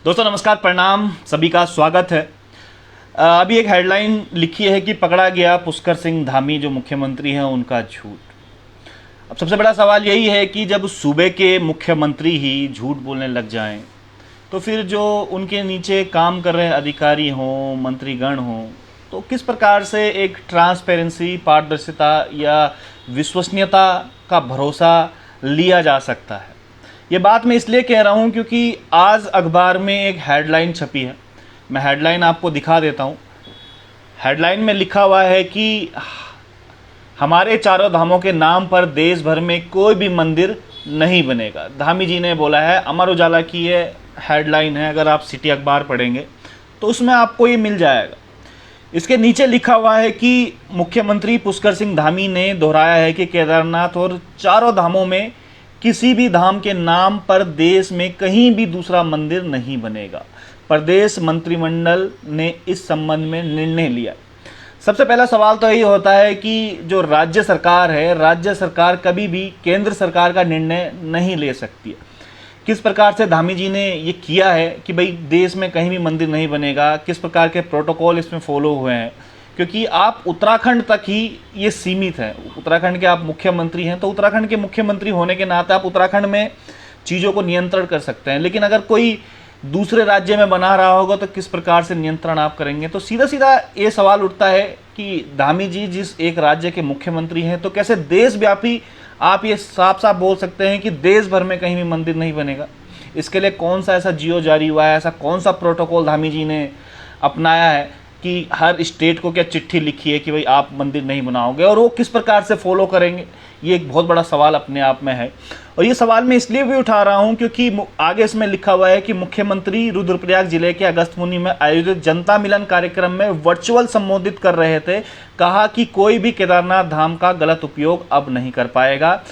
दोस्तों नमस्कार, प्रणाम, सभी का स्वागत है। अभी एक हेडलाइन लिखी है कि पकड़ा गया पुष्कर सिंह धामी जो मुख्यमंत्री हैं उनका झूठ। अब सबसे बड़ा सवाल यही है कि जब सूबे के मुख्यमंत्री ही झूठ बोलने लग जाएं तो फिर जो उनके नीचे काम कर रहे अधिकारी हों, मंत्रीगण हों, तो किस प्रकार से एक ट्रांसपेरेंसी, पारदर्शिता या विश्वसनीयता का भरोसा लिया जा सकता है। ये बात मैं इसलिए कह रहा हूँ क्योंकि आज अखबार में एक हेडलाइन छपी है। मैं हेडलाइन आपको दिखा देता हूँ। हेडलाइन में लिखा हुआ है कि हमारे चारों धामों के नाम पर देश भर में कोई भी मंदिर नहीं बनेगा। धामी जी ने बोला है। अमर उजाला की ये हेडलाइन है, अगर आप सिटी अखबार पढ़ेंगे तो उसमें आपको ये मिल जाएगा। इसके नीचे लिखा हुआ है कि मुख्यमंत्री पुष्कर सिंह धामी ने दोहराया है कि केदारनाथ और चारों धामों में किसी भी धाम के नाम पर देश में कहीं भी दूसरा मंदिर नहीं बनेगा। प्रदेश मंत्रिमंडल ने इस संबंध में निर्णय लिया। सबसे पहला सवाल तो यही होता है कि जो राज्य सरकार है, राज्य सरकार कभी भी केंद्र सरकार का निर्णय नहीं ले सकती है। किस प्रकार से धामी जी ने ये किया है कि भाई देश में कहीं भी मंदिर नहीं बनेगा, किस प्रकार के प्रोटोकॉल इसमें फॉलो हुए हैं, क्योंकि आप उत्तराखंड तक ही ये सीमित है। उत्तराखंड के आप मुख्यमंत्री हैं तो उत्तराखंड के मुख्यमंत्री होने के नाते आप उत्तराखंड में चीज़ों को नियंत्रण कर सकते हैं, लेकिन अगर कोई दूसरे राज्य में बना रहा होगा तो किस प्रकार से नियंत्रण आप करेंगे। तो सीधा सीधा ये सवाल उठता है कि धामी जी जिस एक राज्य के मुख्यमंत्री हैं तो कैसे देशव्यापी आप ये साफ साफ बोल सकते हैं कि देश भर में कहीं भी मंदिर नहीं बनेगा। इसके लिए कौन सा ऐसा जियो जारी हुआ है, ऐसा कौन सा प्रोटोकॉल धामी जी ने अपनाया है कि हर स्टेट को क्या चिट्ठी लिखी है कि भाई आप मंदिर नहीं बनाओगे, और वो किस प्रकार से फॉलो करेंगे। ये एक बहुत बड़ा सवाल अपने आप में है। और ये सवाल मैं इसलिए भी उठा रहा हूँ क्योंकि आगे इसमें लिखा हुआ है कि मुख्यमंत्री रुद्रप्रयाग जिले के अगस्त्यमुनि में आयोजित जनता मिलन कार्यक्रम में वर्चुअल संबोधित कर रहे थे। कहा कि कोई भी केदारनाथ धाम का गलत उपयोग अब नहीं कर पाएगा।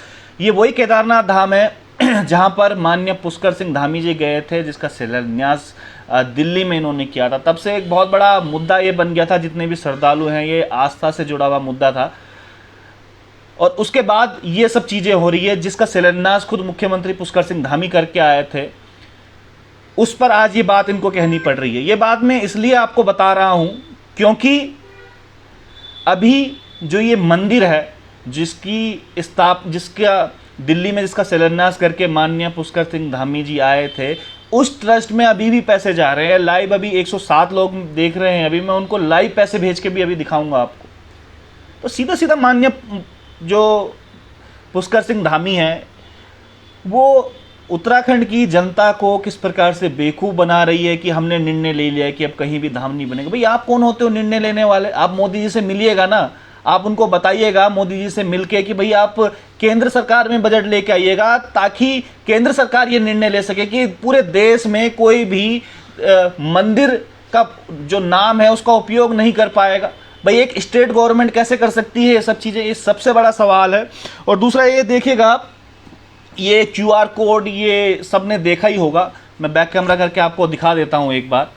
ये वही केदारनाथ धाम है जहाँ पर माननीय पुष्कर सिंह धामी जी गए थे, जिसका शिलान्यास दिल्ली में इन्होंने किया था। तब से एक बहुत बड़ा मुद्दा ये बन गया था, जितने भी श्रद्धालु हैं, ये आस्था से जुड़ा हुआ मुद्दा था। और उसके बाद ये सब चीज़ें हो रही है, जिसका शिलान्यास खुद मुख्यमंत्री पुष्कर सिंह धामी करके आए थे, उस पर आज ये बात इनको कहनी पड़ रही है। ये बात मैं इसलिए आपको बता रहा हूँ क्योंकि अभी जो ये मंदिर है जिसका दिल्ली में जिसका शिलान्यास करके माननीय पुष्कर सिंह धामी जी आए थे, उस ट्रस्ट में अभी भी पैसे जा रहे हैं। लाइव अभी 107 लोग देख रहे हैं। अभी मैं उनको लाइव पैसे भेज के भी अभी दिखाऊंगा आपको। तो सीधा सीधा माननीय जो पुष्कर सिंह धामी हैं वो उत्तराखंड की जनता को किस प्रकार से बेवकूफ़ बना रही है कि हमने निर्णय ले लिया है कि अब कहीं भी धाम नहीं बनेगा। भाई आप कौन होते हो निर्णय लेने वाले? आप मोदी जी से मिलिएगा ना, आप उनको बताइएगा मोदी जी से मिलके कि भाई आप केंद्र सरकार में बजट लेके आइएगा ताकि केंद्र सरकार ये निर्णय ले सके कि पूरे देश में कोई भी मंदिर का जो नाम है उसका उपयोग नहीं कर पाएगा। भाई एक स्टेट गवर्नमेंट कैसे कर सकती है ये सब चीज़ें? ये सबसे बड़ा सवाल है। और दूसरा ये देखिएगा, ये QR कोड ये सबने देखा ही होगा। मैं बैक कैमरा करके आपको दिखा देता हूँ एक बार।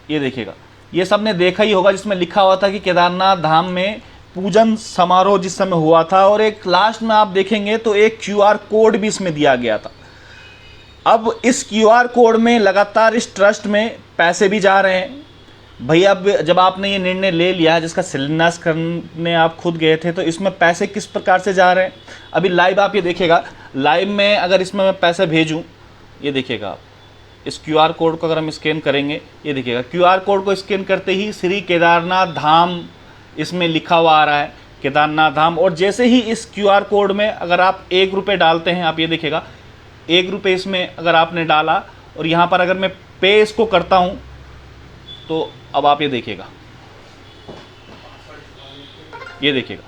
ये देखिएगा, ये सबने देखा ही होगा, जिसमें लिखा हुआ था कि केदारनाथ धाम में पूजन समारोह जिस समय हुआ था, और एक लास्ट में आप देखेंगे तो एक QR कोड भी इसमें दिया गया था। अब इस QR कोड में लगातार इस ट्रस्ट में पैसे भी जा रहे हैं। भैया अब जब आपने ये निर्णय ले लिया है, जिसका शिलान्यास करने आप खुद गए थे, तो इसमें पैसे किस प्रकार से जा रहे हैं अभी लाइव आप ये देखिएगा। लाइव में अगर इसमें मैं पैसे भेजूँ, ये देखिएगा आप, इस QR कोड को अगर हम स्कैन करेंगे, ये देखिएगा QR कोड को स्कैन करते ही श्री केदारनाथ धाम इसमें लिखा हुआ आ रहा है, केदारनाथ धाम। और जैसे ही इस QR कोड में अगर आप 1 रुपये डालते हैं, आप ये देखिएगा 1 रुपये इसमें अगर आपने डाला और यहाँ पर अगर मैं पे इसको करता हूँ तो अब आप ये देखिएगा, ये देखिएगा,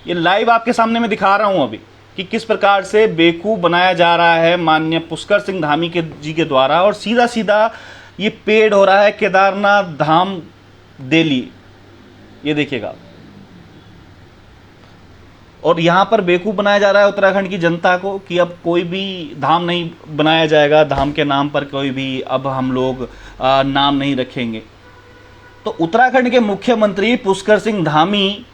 ये लाइव आपके सामने मैं दिखा रहा हूँ अभी कि किस प्रकार से बेवकूफ़ बनाया जा रहा है माननीय पुष्कर सिंह धामी जी के द्वारा। और सीधा सीधा ये पेड हो रहा है केदारनाथ धाम दिल्ली, ये देखिएगा। और यहाँ पर बेवकूफ़ बनाया जा रहा है उत्तराखंड की जनता को कि अब कोई भी धाम नहीं बनाया जाएगा, धाम के नाम पर कोई भी अब हम लोग नाम नहीं रखेंगे। तो उत्तराखंड के मुख्यमंत्री पुष्कर सिंह धामी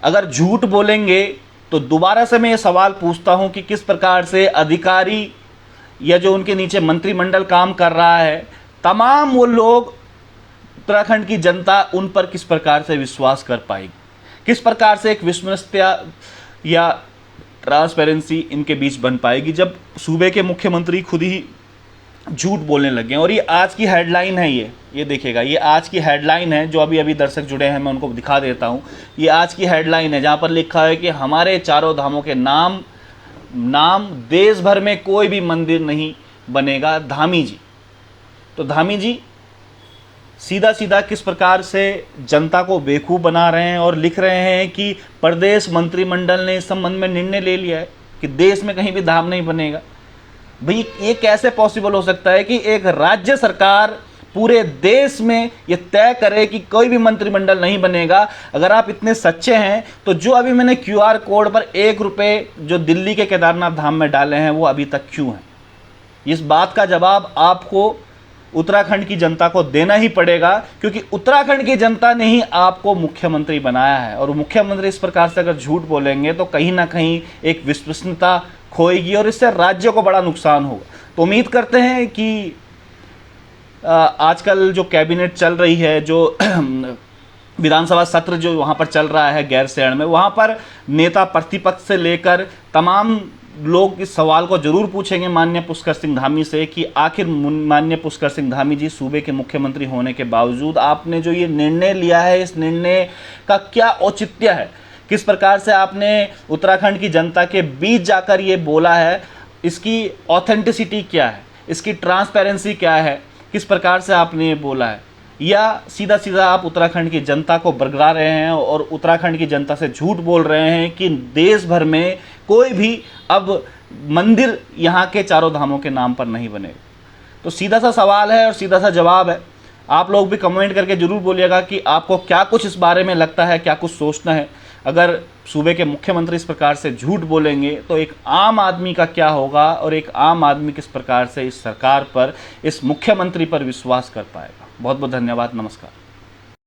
अगर झूठ बोलेंगे तो दोबारा से मैं ये सवाल पूछता हूँ कि किस प्रकार से अधिकारी या जो उनके नीचे मंत्रिमंडल काम कर रहा है, तमाम वो लोग, उत्तराखंड की जनता उन पर किस प्रकार से विश्वास कर पाएगी, किस प्रकार से एक विश्वसनीयता या ट्रांसपेरेंसी इनके बीच बन पाएगी, जब सूबे के मुख्यमंत्री खुद ही झूठ बोलने लगे हैं। और ये आज की हेडलाइन है, ये देखिएगा, ये आज की हेडलाइन है, जो अभी अभी दर्शक जुड़े हैं मैं उनको दिखा देता हूँ। ये आज की हेडलाइन है जहाँ पर लिखा है कि हमारे चारों धामों के नाम देश भर में कोई भी मंदिर नहीं बनेगा, धामी जी। तो धामी जी सीधा सीधा किस प्रकार से जनता को बेवकूफ़ बना रहे हैं और लिख रहे हैं कि प्रदेश मंत्रिमंडल ने इस संबंध में निर्णय ले लिया है कि देश में कहीं भी धाम नहीं बनेगा। भाई ये कैसे पॉसिबल हो सकता है कि एक राज्य सरकार पूरे देश में ये तय करे कि कोई भी मंत्रिमंडल नहीं बनेगा? अगर आप इतने सच्चे हैं तो जो अभी मैंने QR कोड पर 1 रुपये जो दिल्ली के केदारनाथ धाम में डाले हैं वो अभी तक क्यों हैं? इस बात का जवाब आपको उत्तराखंड की जनता को देना ही पड़ेगा, क्योंकि उत्तराखंड की जनता ने ही आपको मुख्यमंत्री बनाया है। और मुख्यमंत्री इस प्रकार से अगर झूठ बोलेंगे तो कहीं ना कहीं एक विश्वसनीयता खोएगी और इससे राज्य को बड़ा नुकसान होगा। तो उम्मीद करते हैं कि आजकल जो कैबिनेट चल रही है, जो विधानसभा सत्र जो वहाँ पर चल रहा है गैरसैंण में, वहाँ पर नेता प्रतिपक्ष से लेकर तमाम लोग इस सवाल को जरूर पूछेंगे माननीय पुष्कर सिंह धामी से कि आखिर माननीय पुष्कर सिंह धामी जी, सूबे के मुख्यमंत्री होने के बावजूद आपने जो ये निर्णय लिया है, इस निर्णय का क्या औचित्य है? किस प्रकार से आपने उत्तराखंड की जनता के बीच जाकर ये बोला है? इसकी ऑथेंटिसिटी क्या है? इसकी ट्रांसपेरेंसी क्या है? किस प्रकार से आपने ये बोला है? या सीधा सीधा आप उत्तराखंड की जनता को बरगला रहे हैं और उत्तराखंड की जनता से झूठ बोल रहे हैं कि देश भर में कोई भी अब मंदिर यहाँ के चारों धामों के नाम पर नहीं बनेगा? तो सीधा सा सवाल है और सीधा सा जवाब है। आप लोग भी कमेंट करके जरूर बोलिएगा कि आपको क्या कुछ इस बारे में लगता है, क्या कुछ सोचना है। अगर सूबे के मुख्यमंत्री इस प्रकार से झूठ बोलेंगे तो एक आम आदमी का क्या होगा और एक आम आदमी किस प्रकार से इस सरकार पर, इस मुख्यमंत्री पर विश्वास कर पाएगा? बहुत बहुत धन्यवाद, नमस्कार।